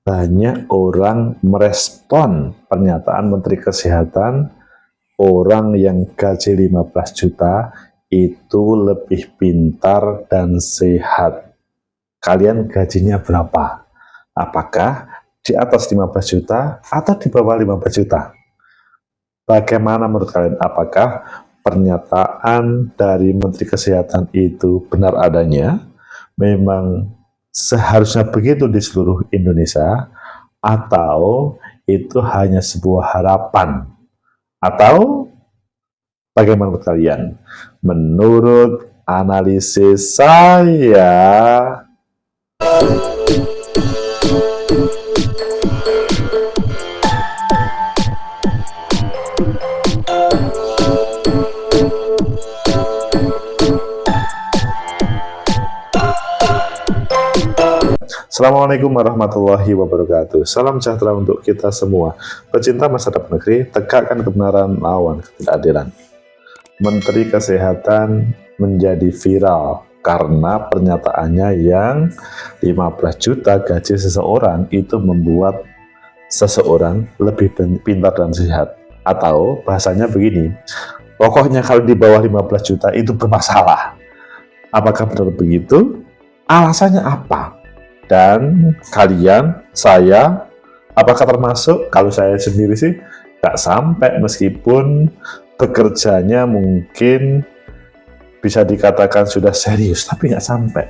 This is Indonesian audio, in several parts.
banyak orang merespon pernyataan Menteri Kesehatan orang yang gaji 15 juta itu lebih pintar dan sehat. Kalian gajinya berapa? Apakah di atas 15 juta atau di bawah 15 juta? Bagaimana menurut kalian? Apakah pernyataan dari Menteri Kesehatan itu benar adanya? Memang seharusnya begitu di seluruh Indonesia, atau itu hanya sebuah harapan? Atau bagaimana menurut kalian? Menurut analisis saya, Assalamualaikum warahmatullahi wabarakatuh. Salam sejahtera untuk kita semua. Pecinta masa depan negeri, tegakkan kebenaran, lawan ketidakadilan. Menteri Kesehatan menjadi viral karena pernyataannya yang 15 juta gaji seseorang itu membuat seseorang lebih pintar dan sehat. Atau bahasanya begini, pokoknya kalau di bawah 15 juta itu bermasalah. Apakah benar begitu? Alasannya apa? Dan kalian, saya, apakah termasuk? Kalau saya sendiri sih nggak sampai, meskipun bekerjanya mungkin bisa dikatakan sudah serius, tapi nggak sampai.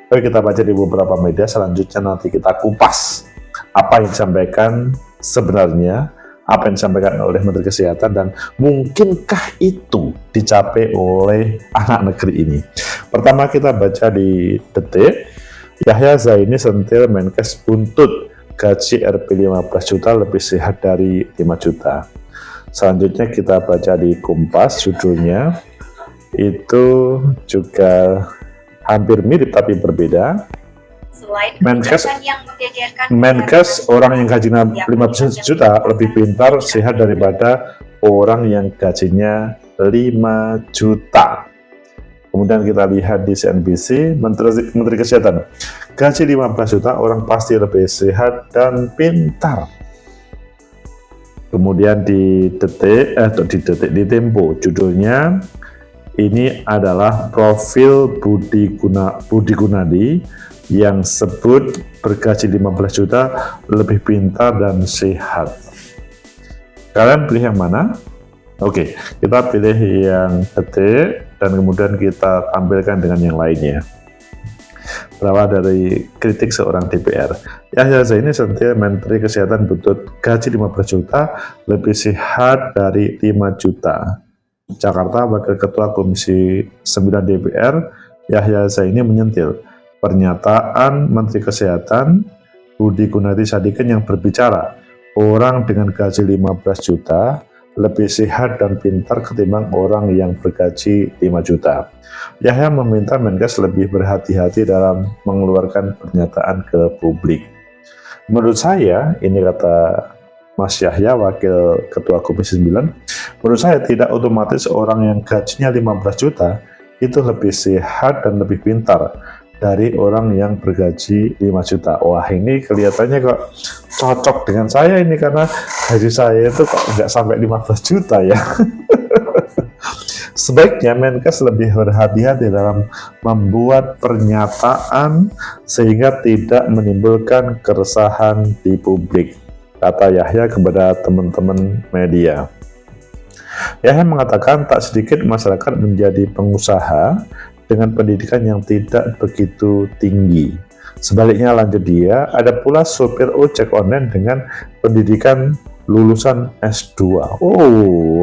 Oke, kita baca di beberapa media, selanjutnya nanti kita kupas apa yang disampaikan sebenarnya, apa yang disampaikan oleh Menteri Kesehatan, dan mungkinkah itu dicapai oleh anak negeri ini. Pertama kita baca di Detik. Yahya Zaini sentil Menkes buntut, gaji Rp 15 juta lebih sehat dari 5 juta. Selanjutnya kita baca di Kompas, judulnya itu juga hampir mirip tapi berbeda. Menkes orang yang gajinya 15 juta lebih pintar, sehat daripada orang yang gajinya 5 juta. Kemudian kita lihat di CNBC, Menteri Kesehatan, gaji 15 juta orang pasti lebih sehat dan pintar. Kemudian di Tempo, judulnya ini adalah profil Budi Gunadi yang sebut bergaji 15 juta lebih pintar dan sehat. Kalian pilih yang mana? Oke, kita pilih yang Detik dan kemudian kita tampilkan dengan yang lainnya. Berawal dari kritik seorang DPR. Yahya Zaini sentil Menteri Kesehatan buntut, gaji 15 juta lebih sehat dari 5 juta. Jakarta, Wakil Ketua Komisi 9 DPR Yahya Zaini menyentil pernyataan Menteri Kesehatan Budi Gunadi Sadikin yang berbicara orang dengan gaji 15 juta lebih sehat dan pintar ketimbang orang yang bergaji 5 juta. Yahya meminta Menkes lebih berhati-hati dalam mengeluarkan pernyataan ke publik. Menurut saya, ini kata Mas Yahya, Wakil Ketua Komisi 9, menurut saya tidak otomatis orang yang gajinya 15 juta itu lebih sehat dan lebih pintar dari orang yang bergaji 5 juta. Wah, ini kelihatannya kok cocok dengan saya ini, karena gaji saya itu kok nggak sampai 15 juta ya. Sebaiknya Menkes lebih berhati-hati dalam membuat pernyataan sehingga tidak menimbulkan keresahan di publik, kata Yahya kepada teman-teman media. Yahya mengatakan tak sedikit masyarakat menjadi pengusaha dengan pendidikan yang tidak begitu tinggi. Sebaliknya, lanjut dia, ada pula sopir ojek online dengan pendidikan lulusan S2. Oh,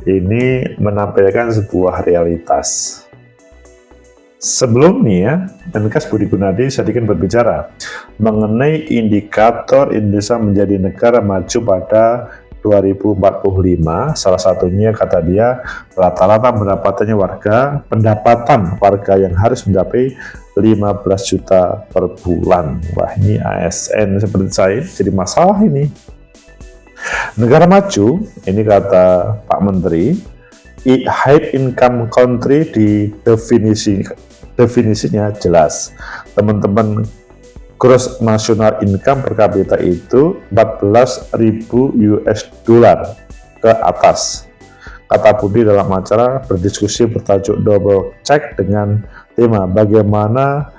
ini menampilkan sebuah realitas. Sebelumnya, Menkes Budi Gunadi Sadikin berbicara mengenai indikator Indonesia menjadi negara maju pada 2045, salah satunya kata dia rata-rata pendapatan warga yang harus mencapai 15 juta per bulan. Wah, ini ASN seperti saya jadi masalah ini. Negara maju, ini kata Pak Menteri, high income country di definisinya jelas. Teman-teman gross national income per kapita itu 14.000 US dollar ke atas. Kata Budi dalam acara berdiskusi bertajuk Double Check dengan tema bagaimana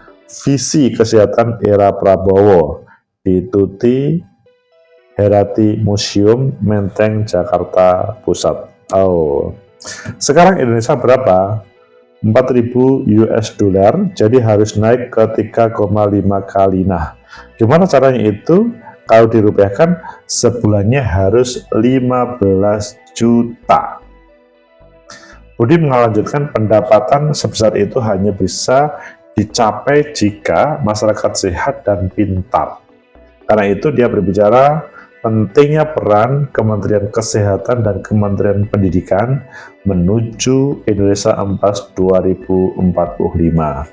visi kesehatan era Prabowo di Tuti Herati Museum Menteng Jakarta Pusat. Sekarang Indonesia berapa? 4.000 US dollar, jadi harus naik ke 3,5 kali. Nah, gimana caranya itu? Kalau dirupiahkan, sebulannya harus 15 juta. Budi melanjutkan pendapatan sebesar itu hanya bisa dicapai jika masyarakat sehat dan pintar. Karena itu dia berbicara pentingnya peran Kementerian Kesehatan dan Kementerian Pendidikan menuju Indonesia Emas 2045.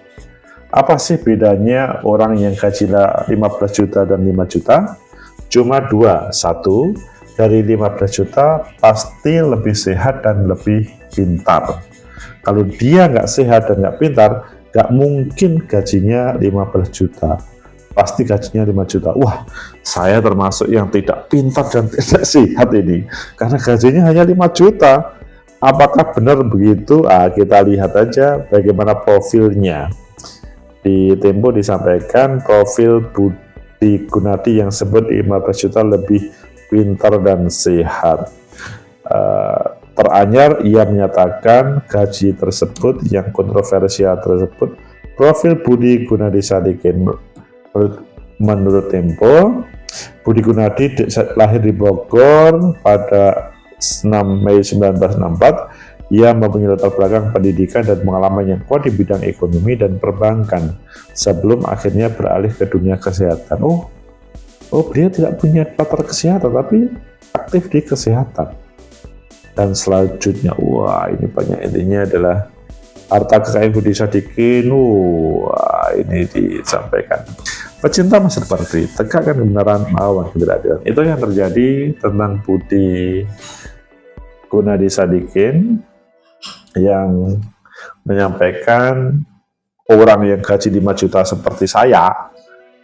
Apa sih bedanya orang yang gajinya 15 juta dan 5 juta? Cuma dua. Satu, dari 15 juta pasti lebih sehat dan lebih pintar. Kalau dia nggak sehat dan nggak pintar, nggak mungkin gajinya 15 juta. Pasti gajinya 5 juta. Wah, saya termasuk yang tidak pintar dan tidak sehat ini. Karena gajinya hanya 5 juta. Apakah benar begitu? Kita lihat aja bagaimana profilnya. Di Tempo disampaikan profil Budi Gunadi yang sebut 15 juta lebih pintar dan sehat. Teranyar, ia menyatakan gaji tersebut yang kontroversial tersebut profil Budi Gunadi Sadikin. Menurut Tempo, Budi Gunadi lahir di Bogor pada 6 Mei 1964. Ia mempunyai latar belakang pendidikan dan pengalaman yang kuat di bidang ekonomi dan perbankan sebelum akhirnya beralih ke dunia kesehatan. Dia tidak punya latar kesehatan tapi aktif di kesehatan. Dan selanjutnya, ini banyak, intinya adalah harta kekayaan Budi Sadikin. Ini disampaikan. Pecinta masa depan tegakkan kebenaran, melawan ketidakadilan. Itu yang terjadi tentang Budi Gunadi Sadikin yang menyampaikan orang yang gaji 5 juta seperti saya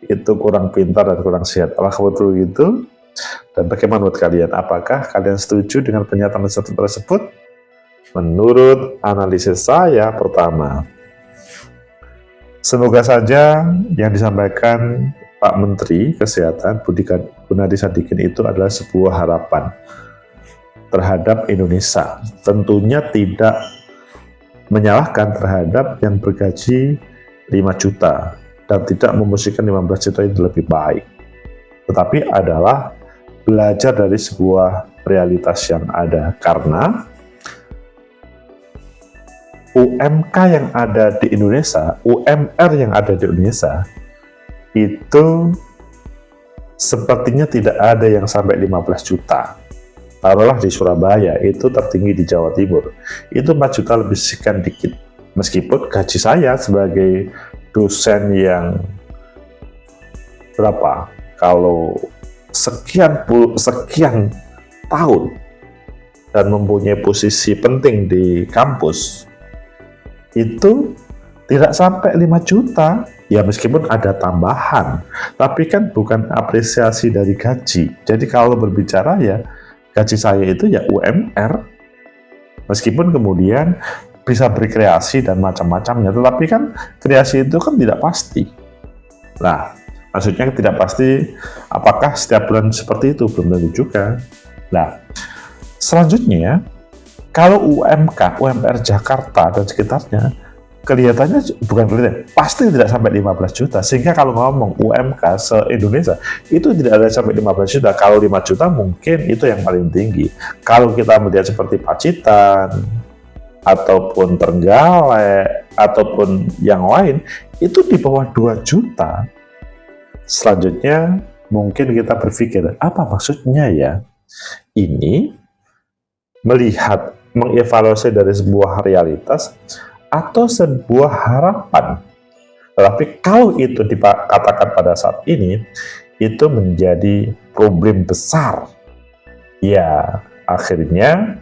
itu kurang pintar dan kurang sehat. Apakah betul itu? Dan bagaimana menurut kalian? Apakah kalian setuju dengan pernyataan tersebut? Menurut analisis saya, pertama, semoga saja yang disampaikan Pak Menteri Kesehatan Budi Gunadi Sadikin itu adalah sebuah harapan terhadap Indonesia. Tentunya tidak menyalahkan terhadap yang bergaji 5 juta dan tidak memusikkan 15 juta itu lebih baik. Tetapi adalah belajar dari sebuah realitas yang ada, karena UMK yang ada di Indonesia, UMR yang ada di Indonesia, itu sepertinya tidak ada yang sampai 15 juta. Taruhlah di Surabaya, itu tertinggi di Jawa Timur. Itu 4 juta lebih sekian dikit. Meskipun gaji saya sebagai dosen yang berapa? Kalau sekian tahun dan mempunyai posisi penting di kampus, itu tidak sampai 5 juta. Ya meskipun ada tambahan, tapi kan bukan apresiasi dari gaji. Jadi kalau berbicara ya gaji saya itu ya UMR, meskipun kemudian bisa berkreasi dan macam-macamnya, tetapi kan kreasi itu kan tidak pasti. Nah, maksudnya tidak pasti apakah setiap bulan seperti itu, belum tentu juga. Nah, selanjutnya kalau UMR Jakarta dan sekitarnya kelihatannya pasti tidak sampai 15 juta. Sehingga kalau ngomong UMK se-Indonesia itu tidak ada sampai 15 juta. Kalau 5 juta mungkin itu yang paling tinggi. Kalau kita melihat seperti Pacitan ataupun Trenggalek ataupun yang lain itu di bawah 2 juta. Selanjutnya mungkin kita berpikir apa maksudnya ya? Ini melihat, mengevaluasi dari sebuah realitas atau sebuah harapan. Tetapi kalau itu dikatakan pada saat ini, itu menjadi problem besar. Ya, akhirnya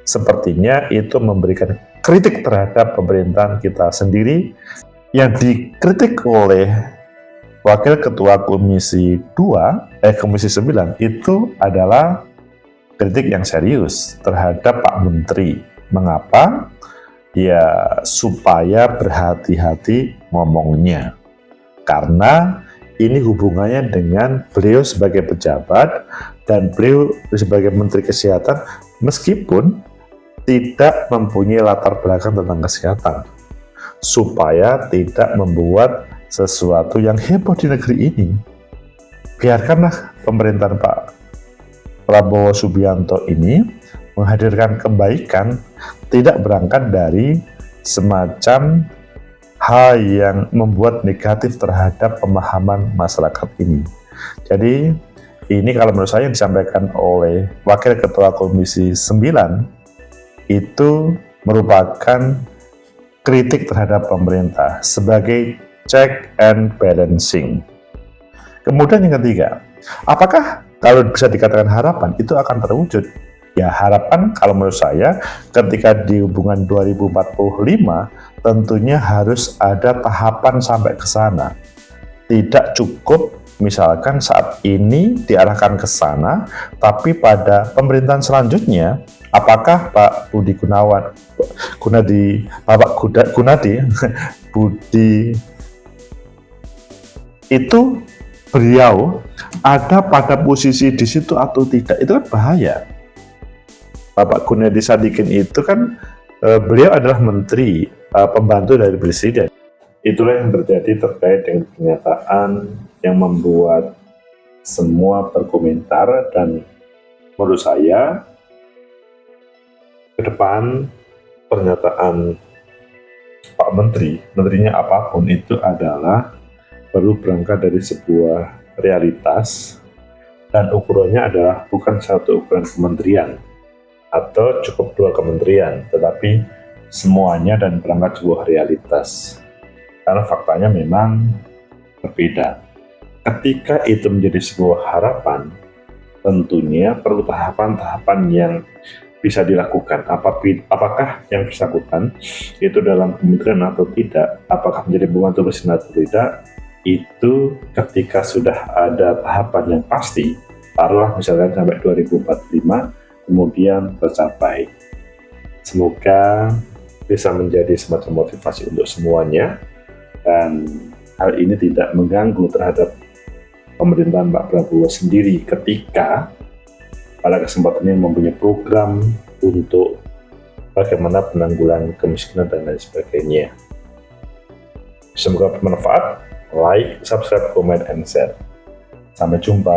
sepertinya itu memberikan kritik terhadap pemerintahan kita sendiri yang dikritik oleh Wakil Ketua Komisi 9 itu adalah kritik yang serius terhadap Pak Menteri. Mengapa? Ya supaya berhati-hati ngomongnya. Karena ini hubungannya dengan beliau sebagai pejabat dan beliau sebagai Menteri Kesehatan meskipun tidak mempunyai latar belakang tentang kesehatan. Supaya tidak membuat sesuatu yang heboh di negeri ini. Biarkanlah pemerintahan Pak Prabowo Subianto ini menghadirkan kebaikan, tidak berangkat dari semacam hal yang membuat negatif terhadap pemahaman masyarakat ini. Jadi ini kalau menurut saya yang disampaikan oleh Wakil Ketua Komisi 9 itu merupakan kritik terhadap pemerintah sebagai check and balancing. Kemudian yang ketiga, apakah kalau bisa dikatakan harapan itu akan terwujud? Ya harapan kalau menurut saya ketika di hubungan 2045 tentunya harus ada tahapan sampai ke sana. Tidak cukup misalkan saat ini diarahkan ke sana, tapi pada pemerintahan selanjutnya apakah Pak Budi itu beliau ada pada posisi di situ atau tidak, itu kan bahaya. Bapak Gunadi Sadikin itu kan beliau adalah menteri pembantu dari presiden. Itulah yang terjadi terkait dengan pernyataan yang membuat semua berkomentar, dan menurut saya ke depan pernyataan Pak menterinya apapun itu adalah perlu berangkat dari sebuah realitas, dan ukurannya adalah bukan satu ukuran kementerian atau cukup 2 kementerian, tetapi semuanya dan berangkat sebuah realitas. Karena faktanya memang berbeda. Ketika itu menjadi sebuah harapan, tentunya perlu tahapan-tahapan yang bisa dilakukan. Apakah yang bersangkutan itu dalam kementerian atau tidak, apakah menjadi pembantu presiden atau tidak, itu ketika sudah ada tahapan yang pasti, taruhlah misalkan sampai 2045, kemudian tercapai. Semoga bisa menjadi semacam motivasi untuk semuanya, dan hal ini tidak mengganggu terhadap pemerintahan Pak Prabowo sendiri ketika pada kesempatan ini mempunyai program untuk bagaimana penanggulangan kemiskinan dan lain sebagainya. Semoga bermanfaat. Like, subscribe, comment, and share. Sampai jumpa.